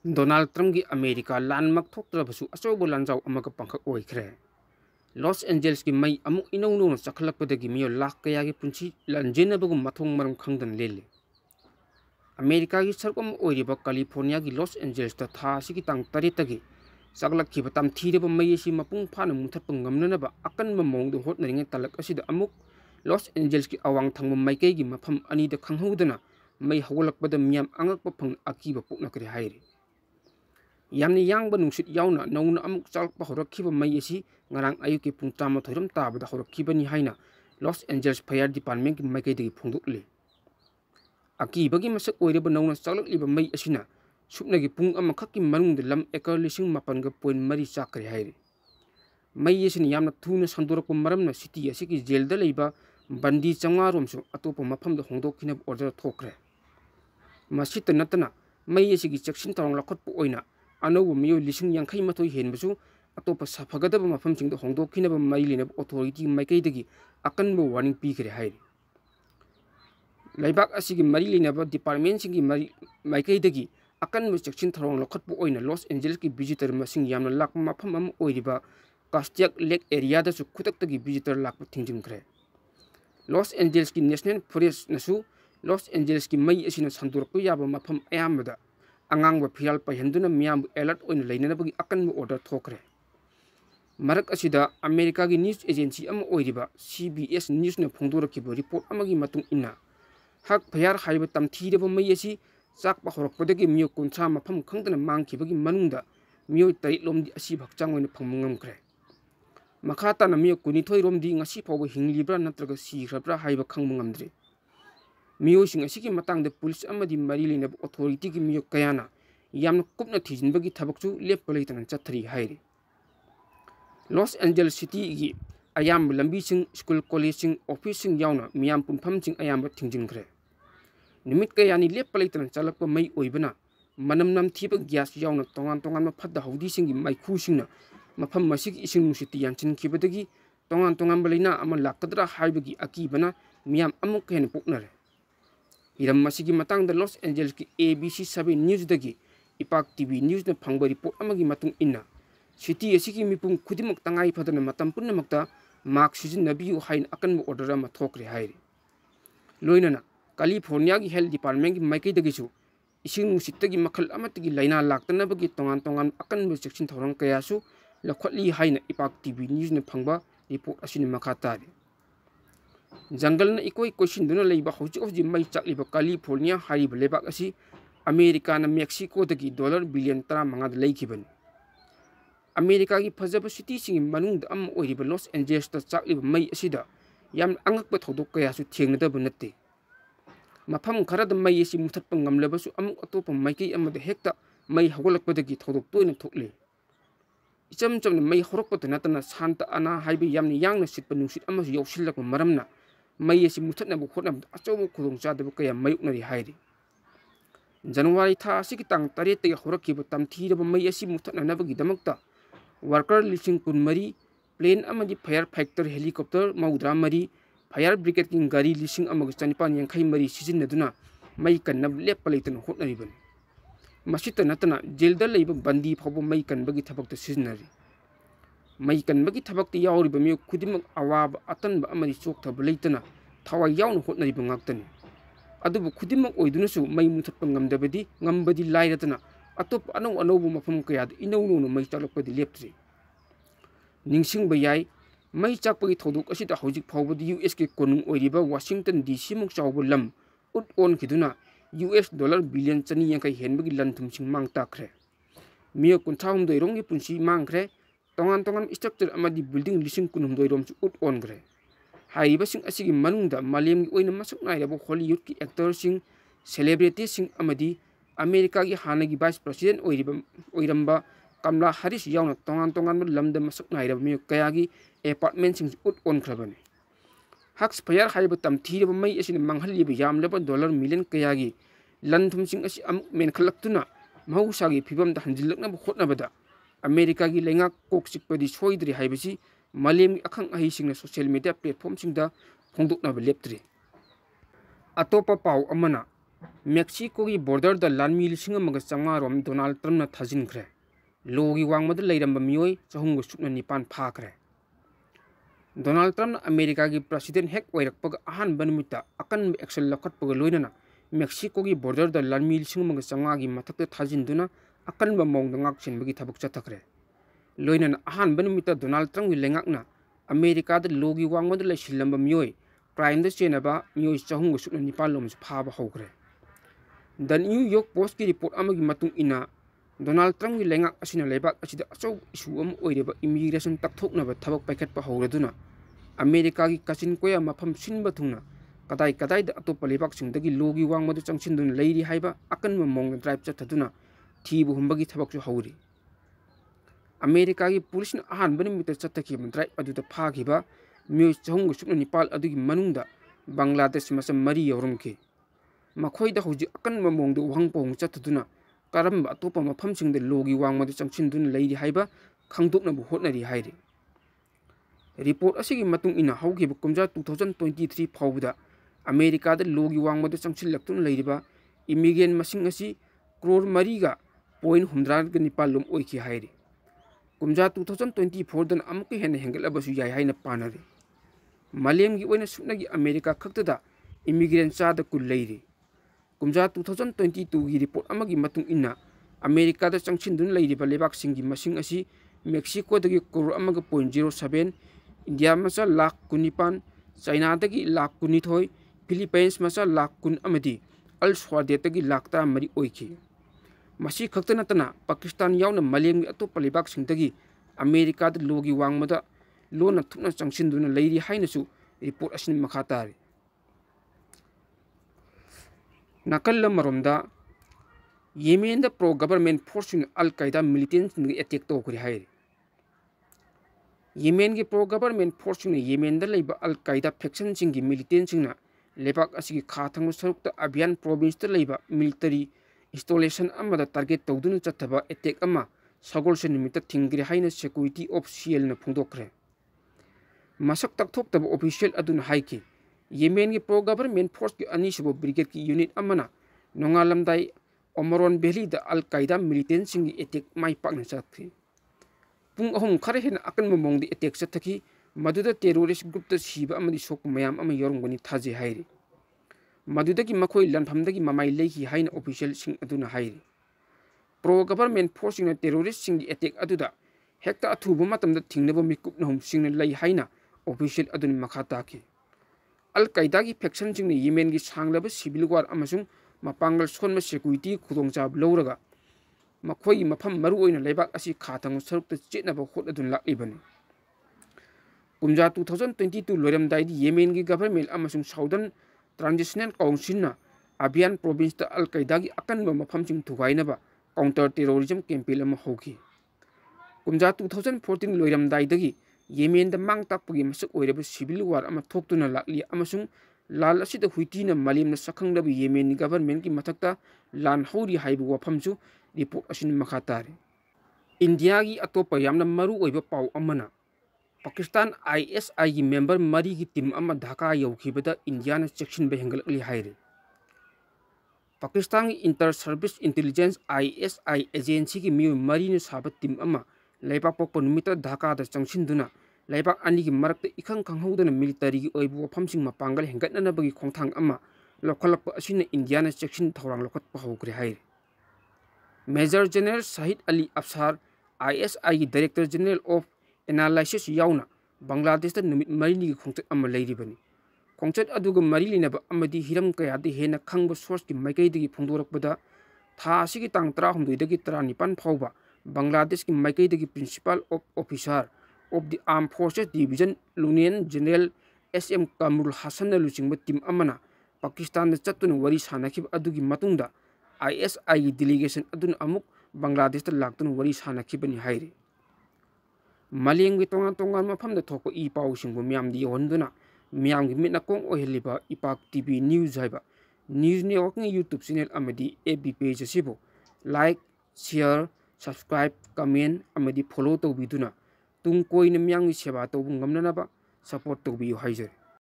Donald Trump की America landmark थोक्तरबसु अचौब लांजाव अमग पंखक ओइखरे Los Angeles की मई अमुक इनौनो चखलकपदगी मियो लाख कयागी पुंसी लंजेनबगु मथोंग मरम खंगदन लेले अमेरिका की सरकम ओइरिबा कैलिफोर्निया की Los Angeles ता था सिगी तांग तरेतगी सकलखिब तमथीरब मई असि मपुंग फाना मुथप ngamnanaba अकनब मौंग होटनरिंगे तलक असिदा अमुक Los Angeles की अवांग थंग माइकई की मफम अनी द खंगहौदना मई हगलकपद मियाम अंगकप फंग अकीब पुकनकरे हाइरे यामनि यांगब नुसित यावना नौना अमुक चालकप होरखिब मई असि ngarang ayuki pung tama thoiram tabada horakibani haina Los Angeles Fire Department की माइकईदगी फोंदोकले अकीबगी मसक ओइरब नौना चालकलिब मई असिना सुपनगी पुंग अमखक्की मनुंग लम एकर लिसिंग मापनग पॉइंट मरी चाकरे हाइरे मई असिन यामना थूना संदोरक मरमना सिटी असिकी जेलदा लेबा बंदी चंगा रोमसु अतोप मफम द होंदोकिन ऑर्डर थोकरे मसित नतना मई असिकी चेक्सिन तौरंग लखटप ओइना अनौब मियो लिसिंग यांखै मथोइ हेनबसु अतोप सफगदब मफमसिंग होंदोकिनब मई लेनब अथॉरिटी माइकईदगी अकनब वार्निंग पीखरे हाइरे लेबाक असिगी मरी लेनब डिपार्टमेंट सिंगी मरी माइकईदगी अकनब चेक्सिन तौरंग लखटप ओइना लॉस एंजेल्स की विजिटर मसिंग यामना लाक मफम अम ओइरिबा कास्टियक लेक एरिया दसु खुतक्तगी विजिटर लाक थिंजिंखरे लॉस एंजेल्स की नेशनल फॉरेस्ट नसु लॉस एंजेल्स की मई असिना संदोरक याबा मफम अयामदा अंगांग फिराल पाइहंदुना मियाम अलर्ट ओइना लेनबगी अकनब ऑर्डर थोकरे मरक असिदा अमेरिका की न्यूज़ एजेंसी अम ओइरिबा CBS न्यूज़ ने फोंदोरखिबा रिपोर्ट अमगी मतुंग इन्ना हक फयार हाइबा तमथीरब मई असि चाकपा होरकपदगी मियो कुंथ्रा मफम खंगदना मांगखिबगी मनुंगदा मियो तरिलोमदी असि भक्चांग ओइना फंगमंगमख्रे मखाताना मियो कुनिथोइ रोमदी ngasi फावबा हिंगलिब्रा नत्रगा सिख्रब्रा हाइबा खंगमंगमद्रे मियोसिंग असिगी मतंगदा पुलिस अमदी मरी लेनब अथॉरिटी की मियो कयाना यामना कुपना थिजिनबगी थबकसु लेपलेतन चथरी हाइरे लॉस एंजेल्स सिटी की अयाम लंबीसिंग स्कूल कॉलेजसिंग ऑफिससिंग यावना मियाम पुनफमसिंग अयाम थिंजिनख्रे निमित कयानी लेपलेतन चलक मई ओइबना मनम नमथीब गैस यावना तोंगान तोंगान फद्दा हौदीसिंगी माइखुसिंगना मफम मसिगी इसिंग नुसिती यानचिनखिबदगी तोंगान तोंगान बलैना अमा लाकदरा हाइबगी अकीबना मियाम अमुक हेन पोकनरे हिरम मसिगी मतंगदा लॉस एंजेल्स की ABC 7 न्यूज़ दगी इपाक TV न्यूज़ ने फंगबा रिपोर्ट अमगी मतुंग इन्ना सिटी असिगी मिपुंग खुदिमक तंगाई फदना मतम पुनमक्ता मार्क सिजिनबियु हाइन अकनब ऑर्डर अमा थोकरे हाइरे लोइनना कैलिफोर्निया की हेल्थ डिपार्टमेंट की माइकईदगिसु इसिंग नुसितगी मखल अमतगी लाइना लाक्तनबगी तोंगान तोंगान अकनब सेक्शन थौरंग कयासु लखटली हाइन इपाक TV न्यूज़ ने फंगबा रिपोर्ट असिन मखा तारे जंगल न इकोई कोशिंदुना लेबा हौजिक हौजिक मई चाकलिबा कैलिफोर्निया हाइब लेबाक असि अमेरिका न मेक्सिको दगी डॉलर बिलियन 35 लेखिबनी अमेरिका की फजब सिटी सिंग मनुंग अम ओइरिबा लॉस एंजेल्स ता चाकलिबा मई असिदा याम अंगकप थौदोक कयासु थेंगनदब नत्ते मफम खरद मई असि मुथतप ngamlabasु अमुक अतोप माइकई अमद हेक्ता मई हगलकपदगी थौदोक तोइना थोकले इचम चम मई हरकपत नतना शांत अना हाइबे यामनि यांगना सिटप नुसित अमसु यौसिलक मरमना मई असि मुथतनब खोटनब अचौब खुदोंग चादब कया मयुकनरि हाइरे जनवरी था असिगी तांग 8 तगी हरखिब तमथीरब मई असि मुथतनबगी दमकता वर्कर लिसिंग कुनमरी प्लेन अमदी फायर फाइटर हेलीकॉप्टर मौद्रा मरी फायर ब्रिगेड की गाड़ी लिसिंग अमग चनिपान यांखै मरी सिजिनदुना मई कन्नब लेपलेतन होटनरिबन मसित नतना जेलदा लेब बंदी फावब मई कन्बगी थबकत सिजिनरी मई कन्बगी थबकत यावरिब मियो खुदिमक अवाब अतनब अमदी चोकथब लेतना थवा यावन होटनरिब ngakतनि अदुबु खुदिमक ओइदुनसु मई मुथप ngamdabadi ngambadi लाइरतना अतोप अनौ अनौब मफम कयाद इनौनो मई चालकपदि लेप्त्रि निंगसिंग बयाई मई चाकपगी थौदोक असिदा हौजिक फावबदि US के कोनुंग ओइरिबा वाशिंगटन DC मुक चावब लम उट ओन खिदुना US डॉलर बिलियन चनी यांखै हेनबगी लनथुमसिंग मांग ताखरे मियो कुंथाहुमदोइ रोंगी पुंसी मांगखरे तोंगान तोंगान स्ट्रक्चर अमदी बिल्डिंग लिसिंग कुनहुमदोइ रोमसु उट ओनखरे हाइरिबसिंग असिगी मनुंगदा मालेमगी ओइना मसक नाइरबा हॉलीवुड की एक्टरसिंग सेलिब्रिटीसिंग अमदी अमेरिका की हानगी वाइस प्रेसिडेंट ओइरंबा कमला हरिस यावना तोंगान तोंगान लमद मसक नाइरब मियो कयागी अपार्टमेंट सिंग उट ओनखरबने हक्स फयर हाइब तमथीरब मई असिन मंगहलिब यामलब डॉलर मिलियन कयागी लनथुमसिंग असि अमुक मेनखलक्तुना महौसागी फिबमदा हंजिलकनब होटनबदा अमेरिका की लेंगा कोक चिकपदी सोइद्रि हाइबसि मालेम अखंग अहिसिंगना सोशल मीडिया प्लेटफॉर्म सिंगदा फोंदोकनब लेप्त्रि अतोपा पाव अमना मेक्सिको की बॉर्डर द लानमी 5,500 रोम डोनाल्ड ट्रम्प थाजिनख्रे लोगी वांगमद लेरंब मियोय 309 फाख्रे डोनाल्ड ट्रम्प अमेरिका की प्रेसिडेंट हेक ओइरकपग अहानब नुमित्ता अकन एक्शन लखटपग लोइनना मेक्सिको की बॉर्डर द लानमी 5,500 की मथक्ते थाजिनदुना अकनब मौंग ngakchinbagi thabuk chathakre loinana ahanba numitta Donald Trump की लेंगाकना अमेरिका द लोगी वांगमद लेसिलंब मियोय क्राइम द चेनबा मियोय 309 लोम फाब हौग्रे द न्यूयॉर्क पोस्ट की रिपोर्ट अमगी मतुंग इना डोनाल्ड ट्रम्प की लेंगाक असिना लेबाक असिदा अचौ इशू अम ओइरेबा इमिग्रेशन तकथोकनबा थबक पैकेटपा हौरदुना अमेरिका की कचिन कोया मफम सिनबा थुंगना कदाई कदाई द अतोप लेबाक सिंगदगी लोगी वांगमद चंगसिनदुन लेरी हाइबा अकनबा मौंग ड्राइव चथदुना थीबु हुंबगी थबकसु हौरी अमेरिका की पुलिस अहानब निमित्त चथखिब ड्राइव अदुदा फाखिबा मियोय 309 अदुगी मनुंगदा बांग्लादेश मसम मरी यौरमखि मखोइदा हौजी अकनब मौंग वहंग पोंग चथदुना करम अतोप मफम सिंगद लोगी वांगमद चंगसिनदुन लेरी हाइबा खंगदोकनबु होटनरी हाइरी रिपोर्ट असिगी मतुंग इना हौगिब कुमजा 2023 फाउबदा अमेरिका द लोगी वांगमद चंगसिलक्तुन लेरिबा इमिग्रेंट मसिंग असि क्रोर मरीगा पॉइंट 109 लोम ओइखि हाइरी कुमजा 2024 दन अमुक हेन हेंगलबसु याय हाइना पानरे मालेमगी ओइना सुनगी अमेरिका खक्तदा इमिग्रेंट चाद कुल लेरी कुमजा 2022 की रिपोर्ट अमगी मतुंग इना अमेरिका द चंगसिनदुन लेरिबा लेबाक सिंगी मसिंग असि मेक्सिको दगी करोड़ अमग 0.07 इंडिया मचा लाख 19 चाइना दगी लाख 19 फिलीपींस मचा लाख 10 अमदी अल स्वादेत दगी लाख 13 ओइखि मसी खक्त नतना पाकिस्तान यावना मलेमगी अतोप लेबाक सिंगदगी अमेरिका द लोगी वांगमदा लोना थुना चंगसिनदुना लेरी हाइनसु रिपोर्ट असिन मखा तारे नाकल मरोमदा येमेन द pro government force al Qaeda militants attack तौखरे हाइरे येमेन की प्रो गवर्नमेंट फोर्स येमेन द लेबा अल कायदा फैक्शन सिंगी मिलिटेंट्स लेबाक असिगी खाथंग सरुक अभियान प्रोविंस द लेबा मिलिटरी इंस्टॉलेशन अमदा टारगेट तौदुन चथबा अटैक अमा सगोलसे निमित्त थिंग्रे हाइना सिक्योरिटी ऑफिशियल न फोंदोखरे मसक तकथोक्तब ऑफिशियल अदुन हाइकी येमेन की प्रो गवर्नमेंट फोर्स की अनीसुब ब्रिगेड की unit Amna नोंगालमदाई Omron valley the अल कायदा मिलिटेंट सिंगी अटैक माई पाकना चथखि पुंग अहुम खरे हेन अकन मोंगदी अटैक चथखि मदुदा टेररिस्ट ग्रुप द सीबा अमदी सोक मयाम अम योरंगनी थाजे हाइरी मदुदगी मखोई लनफमदगी ममाई लेखि हाइन ऑफिशियल सिंग अदुना हाइरी प्रो गवर्नमेंट फोर्स सिंग टेररिस्ट सिंगी अटैक अदुदा हेक्ता अथुबु मतमदा थिंगनब मिकुप नहुम सिंग लई हाइना ऑफिशियल अदुन मखा ताखि अल कायदा की फैक्शन सिंग येमेन की सांगलब सिविल वार अमसुंग मपांगल सोनम सिक्योरिटी खुदोंचाब लौरगा मखोई मफम मरु ओइना लेबाक असी खाथंग सरुक चेतनब होट अदुन लाइबनी कुमजा 2022 लोरमदाई येमेन की गवर्नमेंट अमसुंग साउदर्न ट्रांजिशनल काउंसिल अभियान प्रोविंस द अल कायदा की अकनब मफम सिंग थुगाइनबा काउंटर टेररिज्म कैंपेन अमा होगी कुमजा 2014 लोरमदाई येमेन द मांग ताकपगी मसक ओइरब सिविल वार अमा थोक्तुना लाकली अमसुंग लाल असिद हुइतीना मलेमना सखंगदब येमेन गवर्नमेंट की मथक्ता लान हौरी हाइब वफमसु रिपोर्ट असिन मखा तारे इंडिया की अतोप यामना मरु ओइब पाउ अमना पाकिस्तान ISI की मेंबर मरी की टीम अमा ढाका यौखिबदा इंडिया न चेक्शन हेंगलकली हाइरे पाकिस्तान की inter service intelligence ISI agency की मियो मरी न साब टीम अमा लेबाक पोप नुमित ढाका द चंगसिनदुना लेबाक अनि की मरक इखंग खंगहौदना मिलिटरी की ओइब वफमसिंग मपांगल हेंगतनबगी खोंथांग अमा लखलप असिन इंडिया न चेक्शन थौरांग लखत हौग्रे हाइरे major general Shahid Ali Afsar ISI की डायरेक्टर जनरल ऑफ एनालिसिस याउना बांग्लादेश नुमित मरीनी की खोंचत अमा लेरिबनी खोंचत अदुग मरी लिनब अमदी हिरम कयादि हेन खंग सोर्स की माइकैदगी फोंदोरकपदा था असिगी तांग 19 दगी 19 फाउबा बांग्लादेश की माइकैदगी principal officer of the arm forces division lieutenant general SM Kamrul Hasan लुचिंग टीम अमना पाकिस्तान चतुन वरी सानखिब अदुगी मतुंगदा ISI की डेलीगेशन अदुन अमुक बांग्लादेश लाक्तुन वरी सानखिबनी हाइरे मलेम की तोंगा तोंगा मफम थोप ई पाउसिंगबु म्यामदी यौहंदुना म्याम की मिटना कोंग ओहलिबा इपाक TV न्यूज़ हाइबा न्यूज़ नेटवर्क YouTube चैनल अमदी FB पेज असिबु लाइक शेयर सब्सक्राइब कमेंट अमदी फॉलो तौबिदुना तुम कोई म्याम की सेवा तौबु ngamnanaba सपोर्ट तौबियु हाइजर।